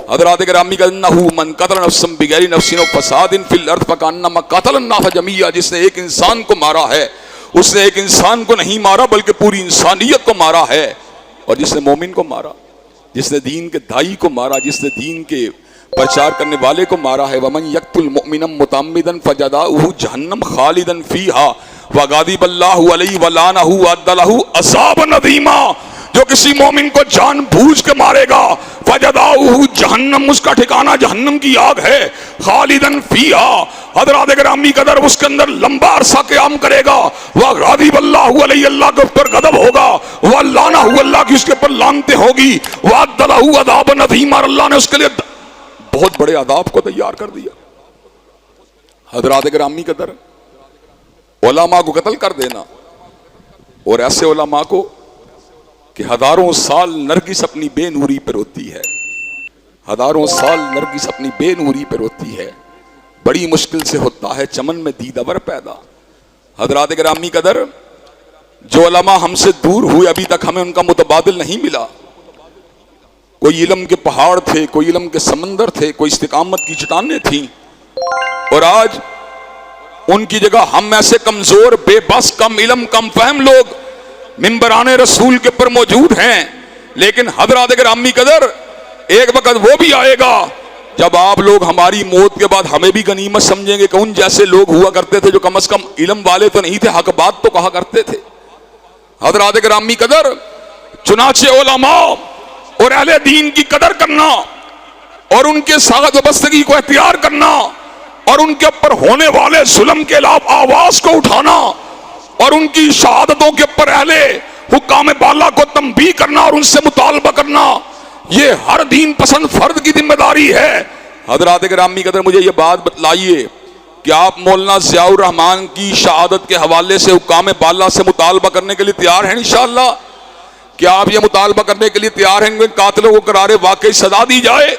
हज़रात गिरामी का अन्नहु मन क़तल नफ्सन बिगैरि नफ्सिन व फ़सादिन फ़िल अर्ज़ फ़कअन्नमा क़तल अन्नास जमीआ, जिसने एक इंसान को मारा है उसने एक इंसान को नहीं मारा बल्कि पूरी इंसानियत को मारा है। और जिसने मोमिन को मारा, जिसने दीन के दाई को मारा, जिसने दीन के प्रचार करने वाले को मारा है, वमन यक़्तुल मुअमिनन मुतअम्मिदन फजज़ाउहु जहन्नम खालिदन फ़ीहा व ग़ज़िबल्लाहु अलैहि व लअनहु व अद्द लहु अज़ाबन अज़ीमा, जो किसी मोमिन को जानबूझ के मारेगा फजज़ाउहु जहन्नम, उसका ठिकाना जहन्नम की आग है, खालिदन फ़ीहा, हज़रात गिरामी कदर उसके अंदर लंबा अरसा क़याम करेगा, वह ग़ज़िबल्लाहु अलैहि, अल्लाह के ऊपर गज़ब होगा, वह लानहु, अल्लाह की उसके ऊपर लानतें होगी, व अद्द लहु अज़ाबन अज़ीमा, अल्लाह ने उसके लिए बहुत बड़े अज़ाब को तैयार कर दिया। हज़रात गिरामी कदर उलमा को कत्ल कर देना, और ऐसे उलमा को कि हजारों साल नरगिस अपनी बेनूरी पर रोती है, हजारों साल नरगिस अपनी बेनूरी पर रोती है, बड़ी मुश्किल से होता है चमन में दीदावर पैदा। हज़रात गिरामी कदर जो उलमा हमसे दूर हुए अभी तक हमें उनका मुतबादिल नहीं मिला। कोई इल्म के पहाड़ थे, कोई इल्म के समंदर थे, कोई इस्तिकामत की चट्टानें थीं, और आज उनकी जगह हम ऐसे कमजोर बेबस कम इल्म कम फहम लोग मिंबराने रसूल के ऊपर मौजूद हैं। लेकिन हज़रात गिरामी कदर एक वक्त वो भी आएगा जब आप लोग हमारी मौत के बाद हमें भी गनीमत समझेंगे कि उन जैसे लोग हुआ करते थे जो कम से कम इल्म वाले तो नहीं थे, हक बात तो कहा करते थे। हज़रात गिरामी कदर चुनाचे उलमा और अहले दीन की कदर करना और उनके साथ वाबस्तगी को इख्तियार करना और उनके ऊपर होने वाले जुल्म के खिलाफ आवाज को उठाना और उनकी शहादतों के ऊपर अहले हुक्काम बाला को तंबीह करना और उनसे मुतालबा करना, ये हर दीन पसंद फर्द की जिम्मेदारी है। हज़रात गिरामी कदर मुझे ये बात बतलाइए कि आप मौलाना ज़ियाउर रहमान की शहादत के हवाले से हुक्काम बाला से मुतालबा करने के लिए तैयार हैं इंशाअल्लाह? क्या आप ये मुतालबा करने के लिए तैयार हैं कातिलों को करारे वाकई सजा दी जाए?